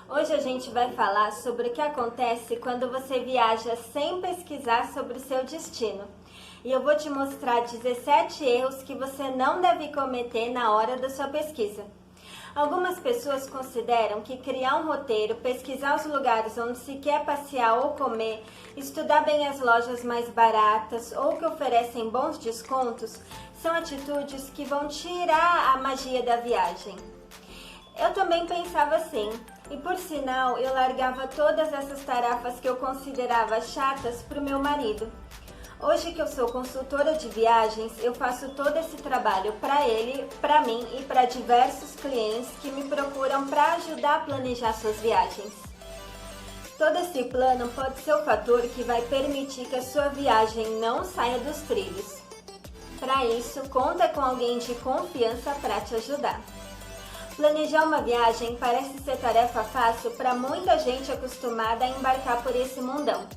Hoje a gente vai falar sobre o que acontece quando você viaja sem pesquisar sobre o seu destino. E eu vou te mostrar 17 erros que você não deve cometer na hora da sua pesquisa. Algumas pessoas consideram que criar um roteiro, pesquisar os lugares onde se quer passear ou comer, estudar bem as lojas mais baratas ou que oferecem bons descontos são atitudes que vão tirar a magia da viagem. Eu também pensava assim, e por sinal eu largava todas essas tarefas que eu considerava chatas para o meu marido. Hoje que eu sou consultora de viagens, eu faço todo esse trabalho para ele, para mim e para diversos clientes que me procuram para ajudar a planejar suas viagens. Todo esse plano pode ser o fator que vai permitir que a sua viagem não saia dos trilhos. Para isso, conta com alguém de confiança para te ajudar. Planejar uma viagem parece ser tarefa fácil para muita gente acostumada a embarcar por esse mundão.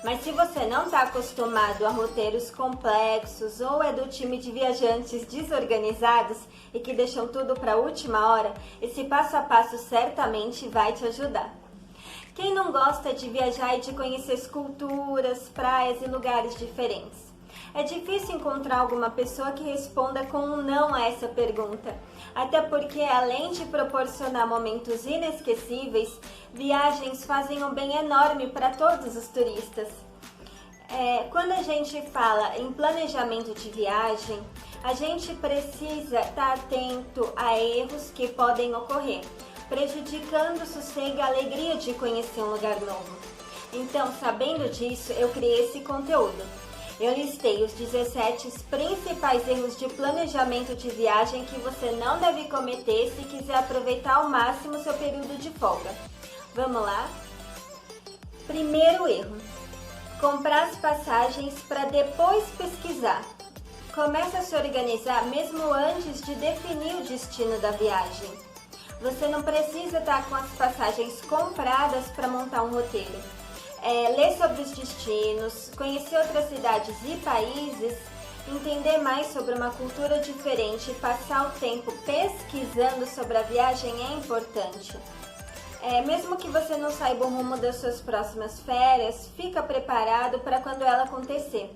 Mas se você não está acostumado a roteiros complexos ou é do time de viajantes desorganizados e que deixam tudo para a última hora, esse passo a passo certamente vai te ajudar. Quem não gosta de viajar e de conhecer culturas, praias e lugares diferentes? É difícil encontrar alguma pessoa que responda com um não a essa pergunta, até porque além de proporcionar momentos inesquecíveis, viagens fazem um bem enorme para todos os turistas. Quando a gente fala em planejamento de viagem, a gente precisa estar atento a erros que podem ocorrer, prejudicando o sossego e a alegria de conhecer um lugar novo. Então, sabendo disso, eu criei esse conteúdo. Eu listei os 17 principais erros de planejamento de viagem que você não deve cometer se quiser aproveitar ao máximo seu período de folga. Vamos lá? Primeiro erro: comprar as passagens para depois pesquisar. Comece a se organizar mesmo antes de definir o destino da viagem. Você não precisa estar com as passagens compradas para montar um roteiro. Ler sobre os destinos, conhecer outras cidades e países, entender mais sobre uma cultura diferente e passar o tempo pesquisando sobre a viagem é importante. Mesmo que você não saiba o rumo das suas próximas férias, fica preparado para quando ela acontecer.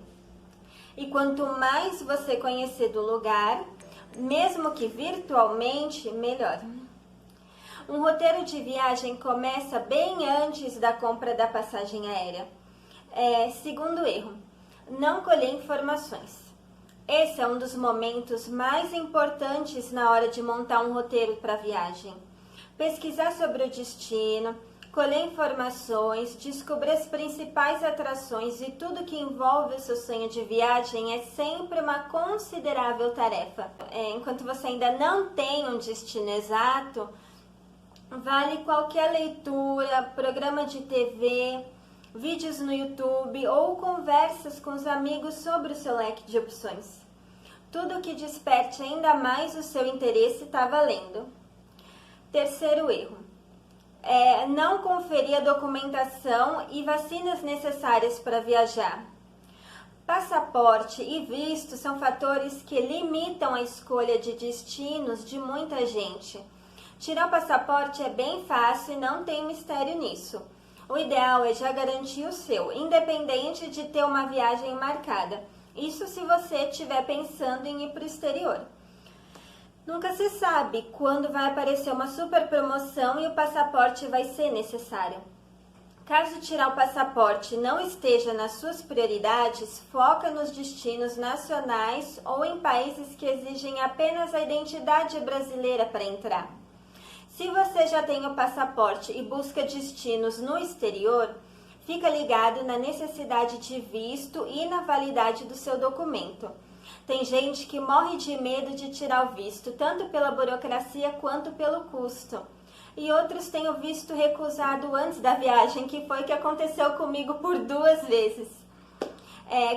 E quanto mais você conhecer do lugar, mesmo que virtualmente, melhor. Um roteiro de viagem começa bem antes da compra da passagem aérea. Segundo erro: não colher informações. Esse é um dos momentos mais importantes na hora de montar um roteiro para viagem. Pesquisar sobre o destino, colher informações, descobrir as principais atrações e tudo que envolve o seu sonho de viagem é sempre uma considerável tarefa. Enquanto você ainda não tem um destino exato, vale qualquer leitura, programa de TV, vídeos no YouTube ou conversas com os amigos sobre o seu leque de opções. Tudo que desperte ainda mais o seu interesse está valendo. Terceiro erro: não conferir a documentação e vacinas necessárias para viajar. Passaporte e visto são fatores que limitam a escolha de destinos de muita gente. Tirar o passaporte é bem fácil e não tem mistério nisso. O ideal é já garantir o seu, independente de ter uma viagem marcada. Isso se você estiver pensando em ir para o exterior. Nunca se sabe quando vai aparecer uma super promoção e o passaporte vai ser necessário. Caso tirar o passaporte não esteja nas suas prioridades, foca nos destinos nacionais ou em países que exigem apenas a identidade brasileira para entrar. Se você já tem o passaporte e busca destinos no exterior, fica ligado na necessidade de visto e na validade do seu documento. Tem gente que morre de medo de tirar o visto, tanto pela burocracia quanto pelo custo. E outros têm o visto recusado antes da viagem, que foi o que aconteceu comigo por 2 vezes.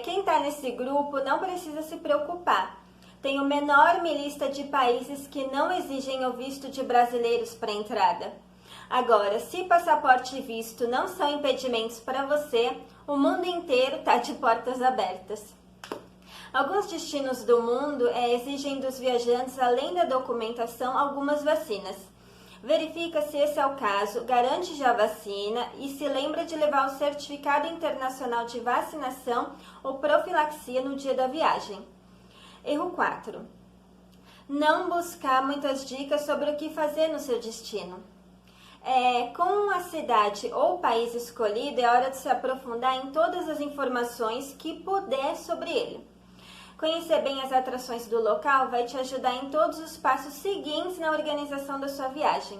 Quem está nesse grupo não precisa se preocupar. Tem uma enorme lista de países que não exigem o visto de brasileiros para entrada. Agora, se passaporte e visto não são impedimentos para você, o mundo inteiro está de portas abertas. Alguns destinos do mundo exigem dos viajantes, além da documentação, algumas vacinas. Verifica se esse é o caso, garante já a vacina e se lembra de levar o certificado internacional de vacinação ou profilaxia no dia da viagem. Erro 4. Não buscar muitas dicas sobre o que fazer no seu destino. Com a cidade ou país escolhido, é hora de se aprofundar em todas as informações que puder sobre ele. Conhecer bem as atrações do local vai te ajudar em todos os passos seguintes na organização da sua viagem.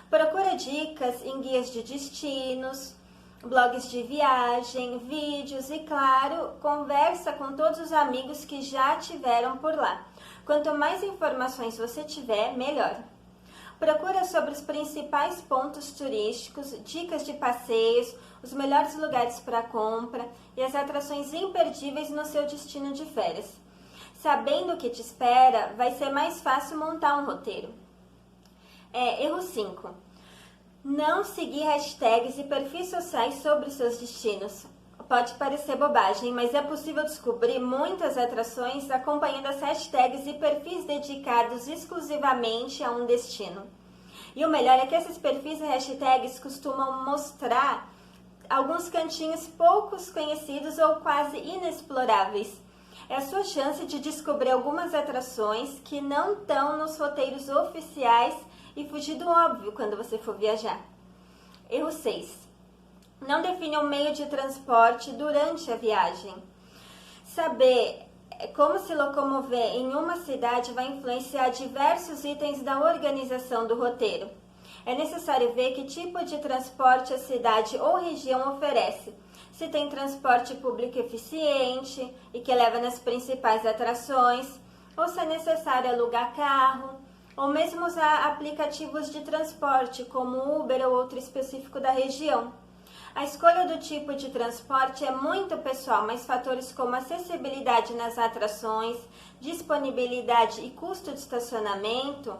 Procura dicas em guias de destinos, blogs de viagem, vídeos e, claro, conversa com todos os amigos que já tiveram por lá. Quanto mais informações você tiver, melhor. Procura sobre os principais pontos turísticos, dicas de passeios, os melhores lugares para compra e as atrações imperdíveis no seu destino de férias. Sabendo o que te espera, vai ser mais fácil montar um roteiro. Erro 5. Não seguir hashtags e perfis sociais sobre os seus destinos. Pode parecer bobagem, mas é possível descobrir muitas atrações acompanhando as hashtags e perfis dedicados exclusivamente a um destino. E o melhor é que esses perfis e hashtags costumam mostrar alguns cantinhos poucos conhecidos ou quase inexploráveis. É a sua chance de descobrir algumas atrações que não estão nos roteiros oficiais e fugir do óbvio quando você for viajar. Erro 6. Não define um meio de transporte durante a viagem. Saber como se locomover em uma cidade vai influenciar diversos itens da organização do roteiro. É necessário ver que tipo de transporte a cidade ou região oferece. Se tem transporte público eficiente e que leva nas principais atrações, ou se é necessário alugar carro, ou mesmo usar aplicativos de transporte como Uber ou outro específico da região. A escolha do tipo de transporte é muito pessoal, mas fatores como acessibilidade nas atrações, disponibilidade e custo de estacionamento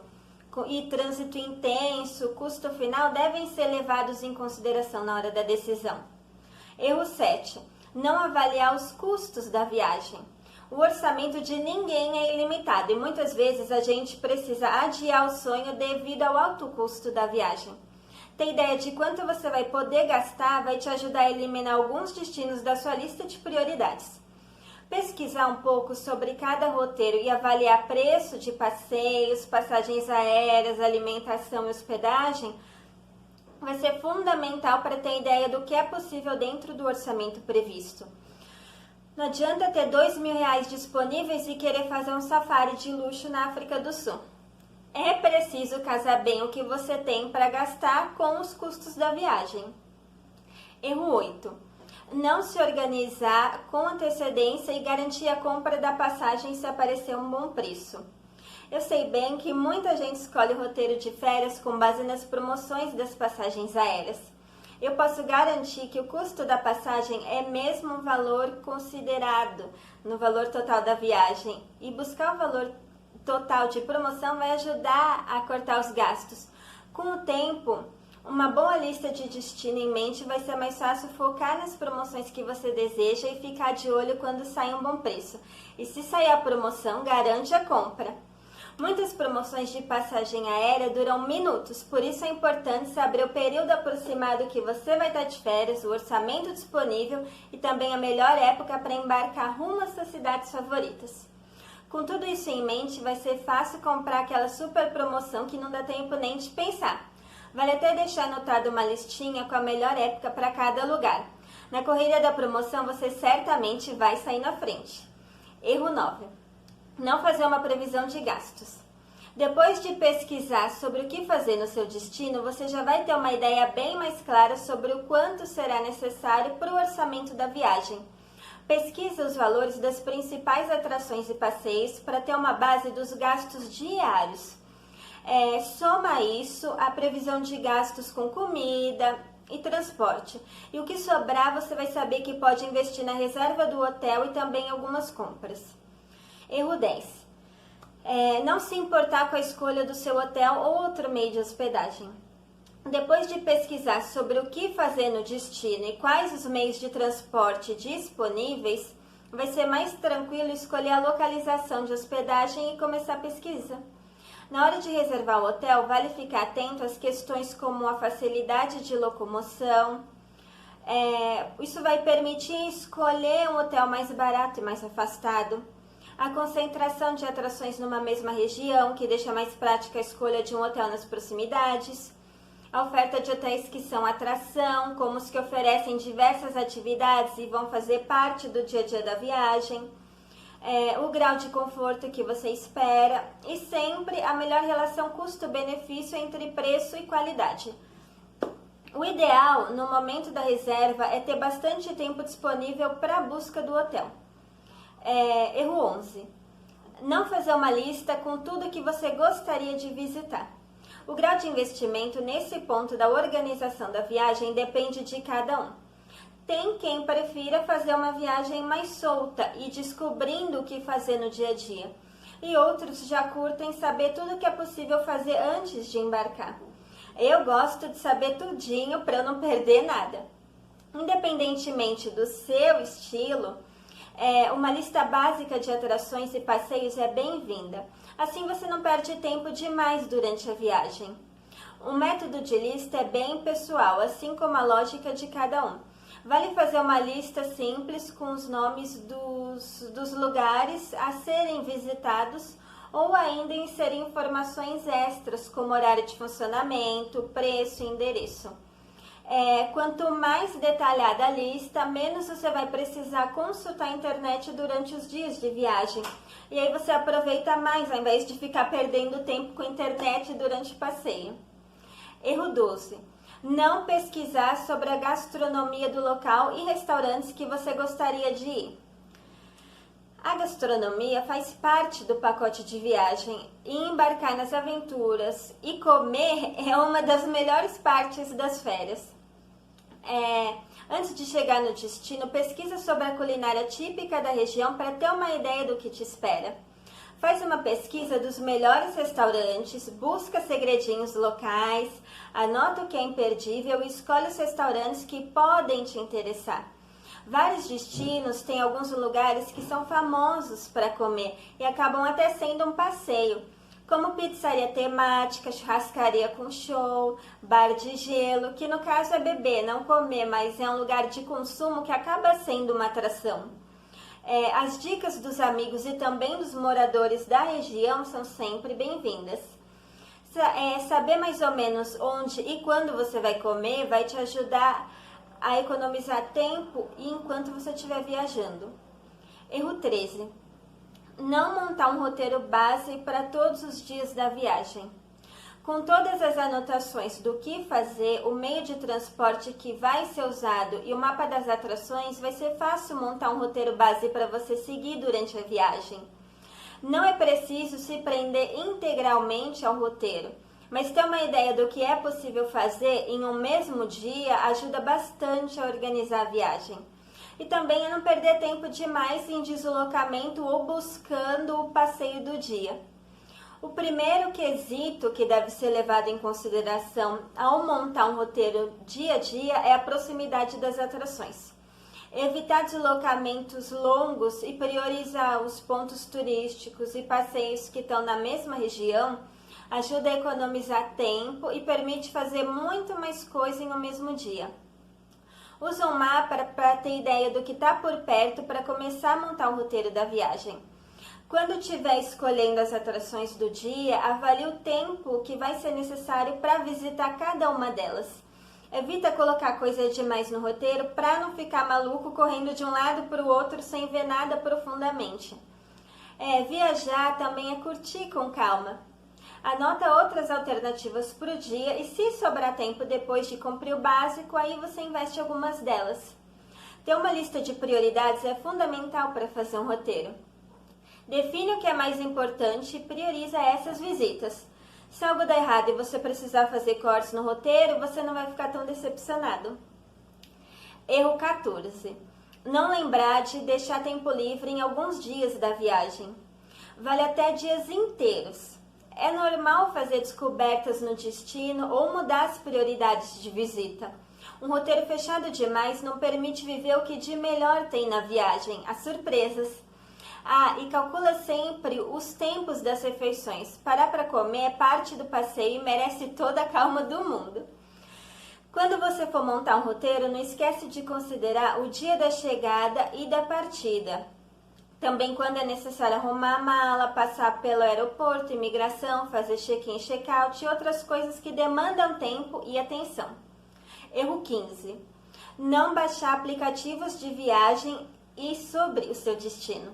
e trânsito intenso, custo final, devem ser levados em consideração na hora da decisão. Erro 7. Não avaliar os custos da viagem. O orçamento de ninguém é ilimitado e muitas vezes a gente precisa adiar o sonho devido ao alto custo da viagem. Ter ideia de quanto você vai poder gastar vai te ajudar a eliminar alguns destinos da sua lista de prioridades. Pesquisar um pouco sobre cada roteiro e avaliar preço de passeios, passagens aéreas, alimentação e hospedagem vai ser fundamental para ter ideia do que é possível dentro do orçamento previsto. Não adianta ter R$2.000 disponíveis e querer fazer um safari de luxo na África do Sul. É preciso casar bem o que você tem para gastar com os custos da viagem. Erro 8. Não se organizar com antecedência e garantir a compra da passagem se aparecer um bom preço. Eu sei bem que muita gente escolhe o roteiro de férias com base nas promoções das passagens aéreas. Eu posso garantir que o custo da passagem é mesmo um valor considerado no valor total da viagem, e buscar o valor total de promoção vai ajudar a cortar os gastos. Com o tempo, uma boa lista de destino em mente vai ser mais fácil focar nas promoções que você deseja e ficar de olho quando sai um bom preço. E se sair a promoção, garante a compra. Muitas promoções de passagem aérea duram minutos, por isso é importante saber o período aproximado que você vai estar de férias, o orçamento disponível e também a melhor época para embarcar rumo às suas cidades favoritas. Com tudo isso em mente, vai ser fácil comprar aquela super promoção que não dá tempo nem de pensar. Vale até deixar anotado uma listinha com a melhor época para cada lugar. Na corrida da promoção, você certamente vai sair na frente. Erro 9. Não fazer uma previsão de gastos. Depois de pesquisar sobre o que fazer no seu destino, você já vai ter uma ideia bem mais clara sobre o quanto será necessário para o orçamento da viagem. Pesquise os valores das principais atrações e passeios para ter uma base dos gastos diários. Soma isso à previsão de gastos com comida e transporte. E o que sobrar, você vai saber que pode investir na reserva do hotel e também em algumas compras. Erro 10. Não se importar com a escolha do seu hotel ou outro meio de hospedagem. Depois de pesquisar sobre o que fazer no destino e quais os meios de transporte disponíveis, vai ser mais tranquilo escolher a localização de hospedagem e começar a pesquisa. Na hora de reservar o hotel, vale ficar atento às questões como a facilidade de locomoção. Isso vai permitir escolher um hotel mais barato e mais afastado. A concentração de atrações numa mesma região, que deixa mais prática a escolha de um hotel nas proximidades. A oferta de hotéis que são atração, como os que oferecem diversas atividades e vão fazer parte do dia a dia da viagem. O grau de conforto que você espera e sempre a melhor relação custo-benefício entre preço e qualidade. O ideal no momento da reserva é ter bastante tempo disponível para a busca do hotel. Erro 11. Não fazer uma lista com tudo que você gostaria de visitar. O grau de investimento nesse ponto da organização da viagem depende de cada um. Tem quem prefira fazer uma viagem mais solta e descobrindo o que fazer no dia a dia. E outros já curtem saber tudo o que é possível fazer antes de embarcar. Eu gosto de saber tudinho para eu não perder nada. Independentemente do seu estilo, uma lista básica de atrações e passeios é bem-vinda. Assim você não perde tempo demais durante a viagem. O método de lista é bem pessoal, assim como a lógica de cada um. Vale fazer uma lista simples com os nomes dos lugares a serem visitados ou ainda inserir informações extras como horário de funcionamento, preço e endereço. Quanto mais detalhada a lista, menos você vai precisar consultar a internet durante os dias de viagem. E aí você aproveita mais ao invés de ficar perdendo tempo com a internet durante o passeio. Erro 12. Não pesquisar sobre a gastronomia do local e restaurantes que você gostaria de ir. A gastronomia faz parte do pacote de viagem e embarcar nas aventuras e comer é uma das melhores partes das férias. Antes de chegar no destino, pesquisa sobre a culinária típica da região para ter uma ideia do que te espera. Faz uma pesquisa dos melhores restaurantes, busca segredinhos locais, anota o que é imperdível e escolhe os restaurantes que podem te interessar. Vários destinos têm alguns lugares que são famosos para comer e acabam até sendo um passeio, como pizzaria temática, churrascaria com show, bar de gelo, que no caso é beber, não comer, mas é um lugar de consumo que acaba sendo uma atração. As dicas dos amigos e também dos moradores da região são sempre bem-vindas. Saber mais ou menos onde e quando você vai comer vai te ajudar a economizar tempo enquanto você estiver viajando. Erro 13. Não montar um roteiro base para todos os dias da viagem. Com todas as anotações do que fazer, o meio de transporte que vai ser usado e o mapa das atrações, vai ser fácil montar um roteiro base para você seguir durante a viagem. Não é preciso se prender integralmente ao roteiro, mas ter uma ideia do que é possível fazer em um mesmo dia ajuda bastante a organizar a viagem. E também a não perder tempo demais em deslocamento ou buscando o passeio do dia. O primeiro quesito que deve ser levado em consideração ao montar um roteiro dia a dia é a proximidade das atrações. Evitar deslocamentos longos e priorizar os pontos turísticos e passeios que estão na mesma região ajuda a economizar tempo e permite fazer muito mais coisa em um mesmo dia. Use um mapa para ter ideia do que está por perto para começar a montar o roteiro da viagem. Quando estiver escolhendo as atrações do dia, avalie o tempo que vai ser necessário para visitar cada uma delas. Evita colocar coisa demais no roteiro para não ficar maluco correndo de um lado para o outro sem ver nada profundamente. Viajar também é curtir com calma. Anota outras alternativas para o dia e se sobrar tempo depois de cumprir o básico, aí você investe algumas delas. Ter uma lista de prioridades é fundamental para fazer um roteiro. Define o que é mais importante e prioriza essas visitas. Se algo der errado e você precisar fazer cortes no roteiro, você não vai ficar tão decepcionado. Erro 14. Não lembrar de deixar tempo livre em alguns dias da viagem. Vale até dias inteiros. É normal fazer descobertas no destino ou mudar as prioridades de visita. Um roteiro fechado demais não permite viver o que de melhor tem na viagem, as surpresas. Ah, e calcula sempre os tempos das refeições. Parar para comer é parte do passeio e merece toda a calma do mundo. Quando você for montar um roteiro, não esquece de considerar o dia da chegada e da partida. Também quando é necessário arrumar a mala, passar pelo aeroporto, imigração, fazer check-in e check-out e outras coisas que demandam tempo e atenção. Erro 15. Não baixar aplicativos de viagem e sobre o seu destino.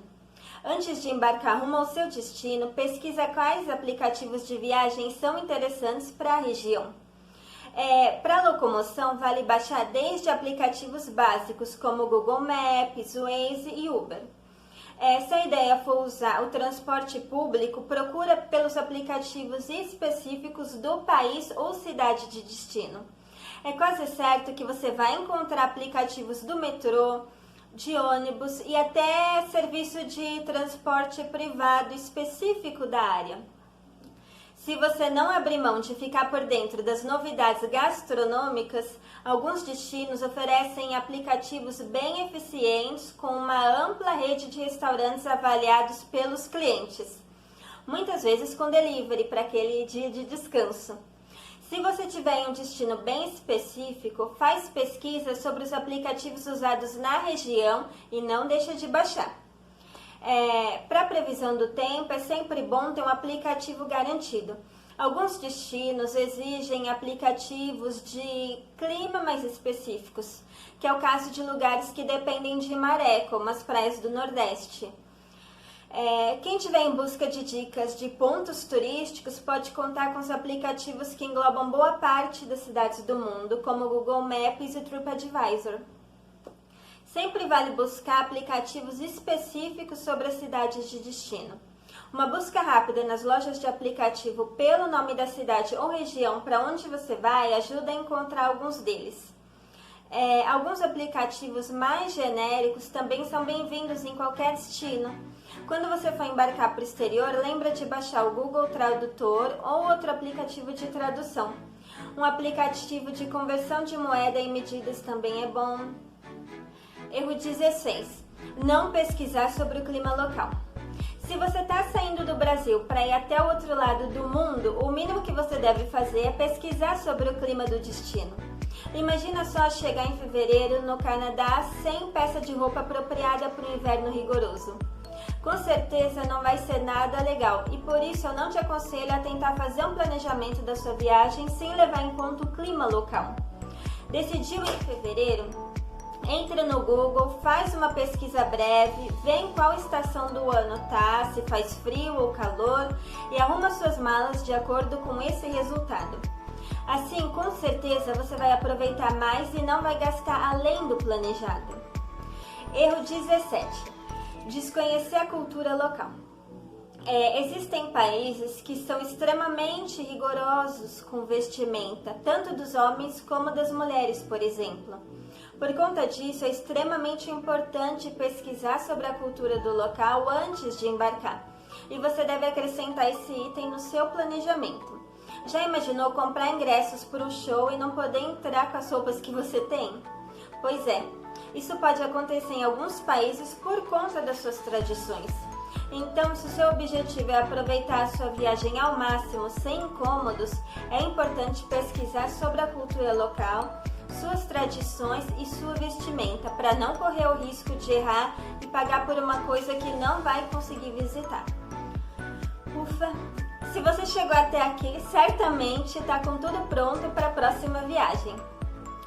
Antes de embarcar rumo ao seu destino, pesquisa quais aplicativos de viagem são interessantes para a região. Para locomoção, vale baixar desde aplicativos básicos como Google Maps, Waze e Uber. Se a ideia for usar o transporte público, procura pelos aplicativos específicos do país ou cidade de destino. É quase certo que você vai encontrar aplicativos do metrô, de ônibus e até serviço de transporte privado específico da área. Se você não abrir mão de ficar por dentro das novidades gastronômicas, alguns destinos oferecem aplicativos bem eficientes com uma ampla rede de restaurantes avaliados pelos clientes, muitas vezes com delivery para aquele dia de descanso. Se você tiver em um destino bem específico, faz pesquisa sobre os aplicativos usados na região e não deixa de baixar. Para a previsão do tempo, é sempre bom ter um aplicativo garantido. Alguns destinos exigem aplicativos de clima mais específicos, que é o caso de lugares que dependem de maré, como as praias do Nordeste. Quem estiver em busca de dicas de pontos turísticos pode contar com os aplicativos que englobam boa parte das cidades do mundo, como o Google Maps e o TripAdvisor. Sempre vale buscar aplicativos específicos sobre as cidades de destino. Uma busca rápida nas lojas de aplicativo pelo nome da cidade ou região para onde você vai ajuda a encontrar alguns deles. Alguns aplicativos mais genéricos também são bem-vindos em qualquer destino. Quando você for embarcar para o exterior, lembra de baixar o Google Tradutor ou outro aplicativo de tradução. Um aplicativo de conversão de moeda e medidas também é bom. Erro 16. Não pesquisar sobre o clima local. Se você está saindo do Brasil para ir até o outro lado do mundo, o mínimo que você deve fazer é pesquisar sobre o clima do destino. Imagina só chegar em fevereiro no Canadá sem peça de roupa apropriada para o inverno rigoroso. Com certeza não vai ser nada legal e por isso eu não te aconselho a tentar fazer um planejamento da sua viagem sem levar em conta o clima local. Decidiu em fevereiro? Entre no Google, faz uma pesquisa breve, vê em qual estação do ano tá, se faz frio ou calor e arruma suas malas de acordo com esse resultado. Assim, com certeza você vai aproveitar mais e não vai gastar além do planejado. Erro 17. Desconhecer a cultura local. Existem países que são extremamente rigorosos com vestimenta, tanto dos homens como das mulheres, por exemplo. Por conta disso, é extremamente importante pesquisar sobre a cultura do local antes de embarcar. E você deve acrescentar esse item no seu planejamento. Já imaginou comprar ingressos para um show e não poder entrar com as roupas que você tem? Pois é, isso pode acontecer em alguns países por conta das suas tradições. Então, se o seu objetivo é aproveitar a sua viagem ao máximo, sem incômodos, é importante pesquisar sobre a cultura local, suas tradições e sua vestimenta, para não correr o risco de errar e pagar por uma coisa que não vai conseguir visitar. Ufa! Se você chegou até aqui, certamente está com tudo pronto para a próxima viagem.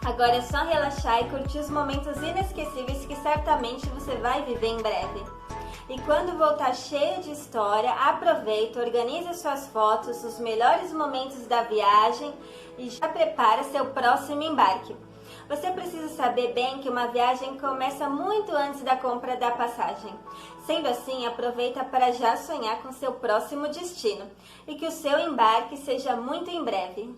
Agora é só relaxar e curtir os momentos inesquecíveis que certamente você vai viver em breve. E quando voltar cheio de história, aproveita, organize suas fotos, os melhores momentos da viagem e já prepara seu próximo embarque. Você precisa saber bem que uma viagem começa muito antes da compra da passagem. Sendo assim, aproveita para já sonhar com seu próximo destino e que o seu embarque seja muito em breve.